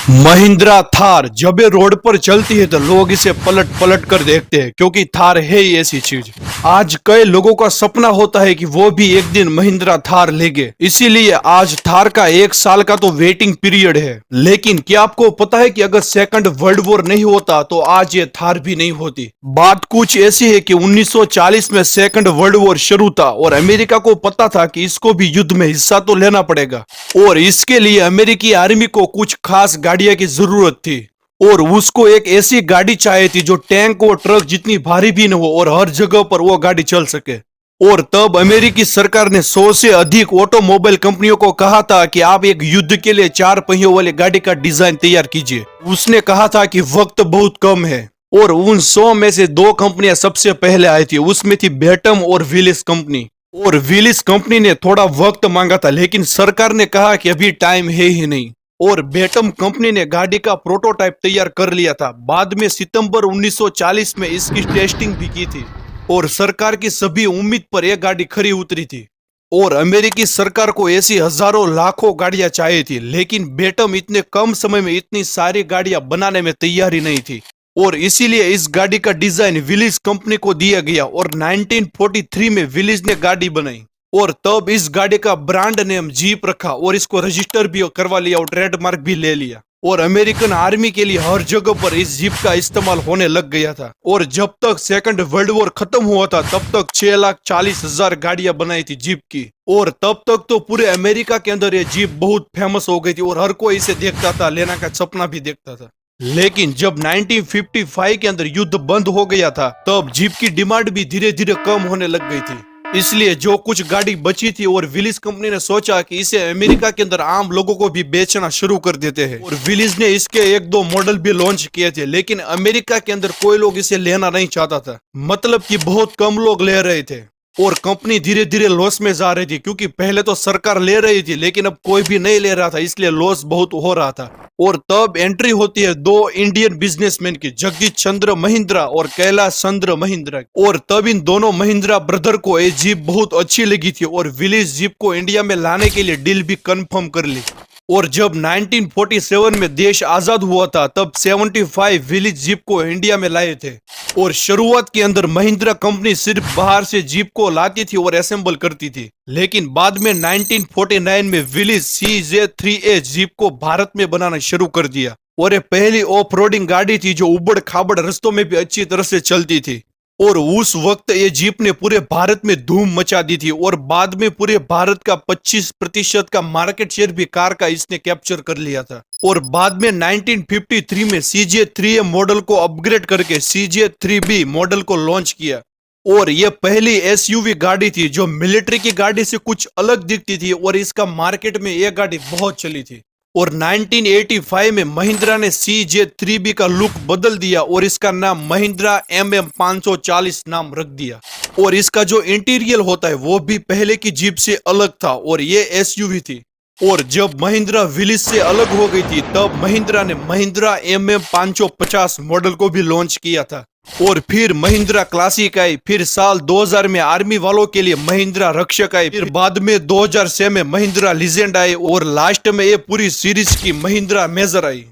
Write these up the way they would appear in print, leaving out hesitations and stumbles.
महिंद्रा थार जब ये रोड पर चलती है तो लोग इसे पलट पलट कर देखते हैं क्योंकि थार है ही ऐसी चीज। आज कई लोगों का सपना होता है कि वो भी एक दिन महिंद्रा थार लेंगे, इसीलिए आज थार का 1 साल का तो वेटिंग पीरियड है। लेकिन क्या आपको पता है कि अगर सेकंड वर्ल्ड वॉर नहीं होता तो आज ये थार भी नहीं होती। बात कुछ ऐसी है कि 1940 में सेकंड वर्ल्ड वॉर शुरू था और अमेरिका को पता था कि इसको भी युद्ध में हिस्सा तो लेना पड़ेगा और इसके लिए अमेरिकी आर्मी को कुछ खास गाड़ियां की जरूरत थी और उसको एक ऐसी गाड़ी चाहिए थी जो टैंक और ट्रक जितनी भारी भी न हो और हर जगह पर वो गाड़ी चल सके। और तब अमेरिकी सरकार ने 100 से अधिक ऑटोमोबाइल कंपनियों को कहा था कि आप एक युद्ध के लिए 4 पहियों वाली गाड़ी का डिजाइन तैयार कीजिए। उसने कहा था कि वक्त बहुत कम है और उन 100 में से 2 कंपनियां सबसे पहले आई थी, उसमें थी बेटम और विलिस कंपनी। और विलिस कंपनी ने थोड़ा वक्त मांगा था लेकिन सरकार ने कहा कि अभी टाइम है ही नहीं और बेटम कंपनी ने गाड़ी का प्रोटोटाइप तैयार कर लिया था। बाद में सितंबर 1940 में इसकी टेस्टिंग भी की थी और सरकार की सभी उम्मीद पर यह गाड़ी खरी उतरी थी। और अमेरिकी सरकार को ऐसी हजारों लाखों गाड़ियां चाहिए थी लेकिन बेटम इतने कम समय में इतनी सारी गाड़ियां बनाने में तैयार ही नहीं थी और इसीलिए इस गाड़ी का डिजाइन विलिस कंपनी को दिया गया और 1943 में विलिस ने गाड़ी बनाई और तब इस गाड़ी का ब्रांड नेम जीप रखा और इसको रजिस्टर भी करवा लिया और ट्रेडमार्क भी ले लिया और अमेरिकन आर्मी के लिए हर जगह पर इस जीप का इस्तेमाल होने लग गया था। और जब तक सेकंड वर्ल्ड वॉर खत्म हुआ था तब तक 6,40,000 गाड़ियां बनाई थी जीप की और तब तक तो पूरे अमेरिका के अंदर ये जीप बहुत फेमस हो गई थी और हर कोई इसे देखता था, लेना का सपना भी देखता था। लेकिन जब 1955 के अंदर युद्ध बंद हो गया था तब जीप की डिमांड भी धीरे धीरे कम होने लग गई थी, इसलिए जो कुछ गाड़ी बची थी और विलिस कंपनी ने सोचा कि इसे अमेरिका के अंदर आम लोगों को भी बेचना शुरू कर देते हैं और विलिस ने इसके 1-2 मॉडल भी लॉन्च किए थे लेकिन अमेरिका के अंदर कोई लोग इसे लेना नहीं चाहता था, मतलब कि बहुत कम लोग ले रहे थे और कंपनी धीरे धीरे लॉस में जा रही थी क्योंकि पहले तो सरकार ले रही थी लेकिन अब कोई भी नहीं ले रहा था, इसलिए लॉस बहुत हो रहा था। और तब एंट्री होती है 2 इंडियन बिजनेसमैन की, जगदीश चंद्र महिंद्रा और कैलाश चंद्र महिंद्रा। और तब इन दोनों महिंद्रा ब्रदर को ये जीप बहुत अच्छी लगी थी और विलिस जीप को इंडिया में लाने के लिए डील भी कंफर्म कर ली। और जब 1947 में देश आजाद हुआ था तब 75 विलिस जीप को इंडिया में लाए थे और शुरुआत के अंदर महिंद्रा कंपनी सिर्फ बाहर से जीप को लाती थी और असेंबल करती थी, लेकिन बाद में 1949 में विलिस CJ3A जीप को भारत में बनाना शुरू कर दिया और ये पहली ऑफ रोडिंग गाड़ी थी जो उबड़ खाबड़ रास्तों में भी अच्छी तरह से चलती थी। और उस वक्त ये जीप ने पूरे भारत में धूम मचा दी थी और बाद में पूरे भारत का 25% का मार्केट शेयर भी कार का इसने कैप्चर कर लिया था। और बाद में 1953 में CJ3A मॉडल को अपग्रेड करके CJ3B मॉडल को लॉन्च किया और यह पहली SUV गाड़ी थी जो मिलिट्री की गाड़ी से कुछ अलग दिखती थी और इसका मार्केट में यह गाड़ी बहुत चली थी। और 1985 में महिंद्रा ने CJ3B का लुक बदल दिया और इसका नाम महिंद्रा MM540 नाम रख दिया और इसका जो इंटीरियर होता है वो भी पहले की जीप से अलग था और ये SUV थी। और जब महिंद्रा विलिस से अलग हो गई थी तब महिंद्रा ने महिंद्रा MM550 मॉडल को भी लॉन्च किया था और फिर महिंद्रा क्लासिक आई, फिर साल 2000 में आर्मी वालों के लिए महिंद्रा रक्षक आई, फिर बाद में 2006 में महिंद्रा लीजेंड आई और लास्ट में ये पूरी सीरीज की महिंद्रा मेजर आई।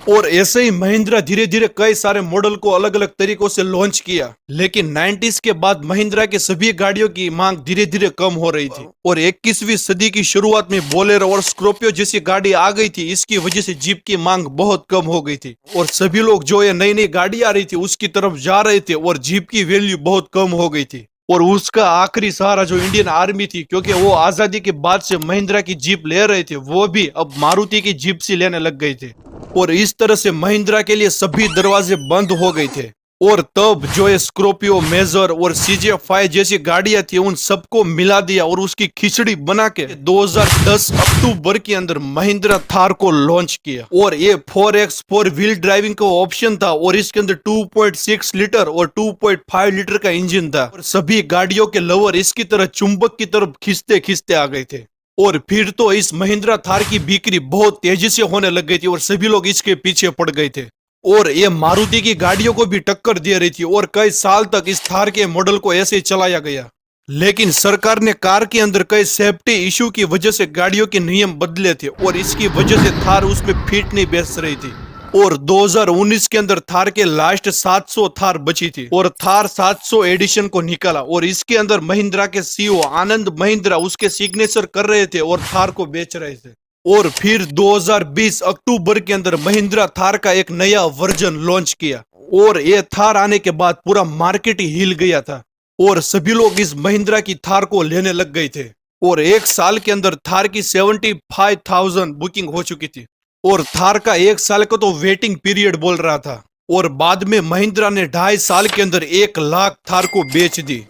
और ऐसे ही महिंद्रा धीरे धीरे कई सारे मॉडल को अलग अलग तरीकों से लॉन्च किया, लेकिन 90s के बाद महिंद्रा के सभी गाड़ियों की मांग धीरे धीरे कम हो रही थी और 21वीं सदी की शुरुआत में बोलेरो और स्कॉर्पियो जैसी गाड़ी आ गई थी, इसकी वजह से जीप की मांग बहुत कम हो गई थी और सभी लोग जो ये नई नई गाड़ी आ रही थी उसकी तरफ जा रहे थे और जीप की वैल्यू बहुत कम हो गई थी। और उसका आखिरी सहारा जो इंडियन आर्मी थी, क्योंकि वो आजादी के बाद से महिंद्रा की जीप ले रहे थे, वो भी अब मारुति की जीप से लेने लग गए थे और इस तरह से महिंद्रा के लिए सभी दरवाजे बंद हो गए थे। और तब जो ये स्कॉर्पियो, मेजर और CJ5 जैसी गाड़ियां थी उन सबको मिला दिया और उसकी खिचड़ी बना के 2010 अक्टूबर के अंदर महिंद्रा थार को लॉन्च किया। और ये 4x4 व्हील ड्राइविंग का ऑप्शन था और इसके अंदर 2.6 लीटर और 2.5 लीटर का इंजन था और सभी गाड़ियों के लवर इसकी तरह चुंबक की तरफ खींचते खींचते आ गए थे। और फिर तो इस महिंद्रा थार की बिक्री बहुत तेजी से होने लग गई थी और सभी लोग इसके पीछे पड़ गए थे और ये मारुति की गाड़ियों को भी टक्कर दे रही थी और कई साल तक इस थार के मॉडल को ऐसे ही चलाया गया। लेकिन सरकार ने कार के अंदर कई सेफ्टी इशू की वजह से गाड़ियों के नियम बदले थे और इसकी वजह से थार उसमें फिट नहीं बैठ रही थी। और 2019 के अंदर थार के लास्ट 700 थार बची थी और थार 700 एडिशन को निकाला और इसके अंदर महिंद्रा के सीईओ आनंद महिंद्रा उसके सिग्नेचर कर रहे थे और थार को बेच रहे थे। और फिर 2020 अक्टूबर के अंदर महिंद्रा थार का एक नया वर्जन लॉन्च किया और ये थार आने के बाद पूरा मार्केट ही हिल गया था और सभी लोग इस महिंद्रा की थार को लेने लग गए थे। और एक साल के अंदर थार की 75,000 बुकिंग हो चुकी थी और थार का एक साल का तो वेटिंग पीरियड बोल रहा था। और बाद में महिंद्रा ने 2.5 साल के अंदर 1 लाख थार को बेच दी।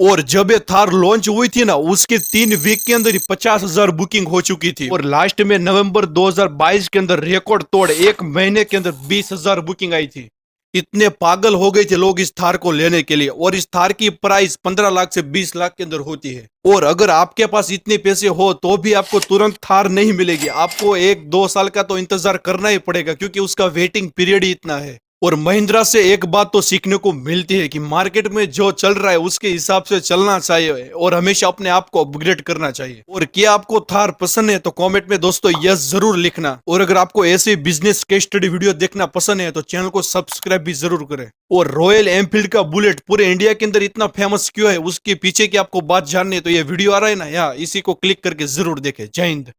और जब ये थार लॉन्च हुई थी ना उसके 3 वीक के अंदर ही 50,000 बुकिंग हो चुकी थी और लास्ट में नवंबर 2022 के अंदर रिकॉर्ड तोड़ 1 महीने के अंदर 20,000 बुकिंग आई थी। इतने पागल हो गए थे लोग इस थार को लेने के लिए और इस थार की प्राइस 15 लाख से 20 लाख के अंदर होती है। और अगर आपके पास इतने पैसे हो तो भी आपको तुरंत थार नहीं मिलेगी, आपको 1-2 साल का तो इंतजार करना ही पड़ेगा क्योंकि उसका वेटिंग पीरियड ही इतना है। और महिंद्रा से एक बात तो सीखने को मिलती है कि मार्केट में जो चल रहा है उसके हिसाब से चलना चाहिए और हमेशा अपने आप को अपग्रेड करना चाहिए। और क्या आपको थार पसंद है तो कमेंट में दोस्तों यस जरूर लिखना। और अगर आपको ऐसे बिजनेस केस स्टडी वीडियो देखना पसंद है तो चैनल को सब्सक्राइब भी जरूर करें। और रॉयल एनफील्ड का बुलेट पूरे इंडिया के अंदर इतना फेमस क्यों है उसके पीछे की आपको बात जाननी है तो ये वीडियो आ रहा है ना यहाँ, इसी को क्लिक करके जरूर देखें। जय हिंद।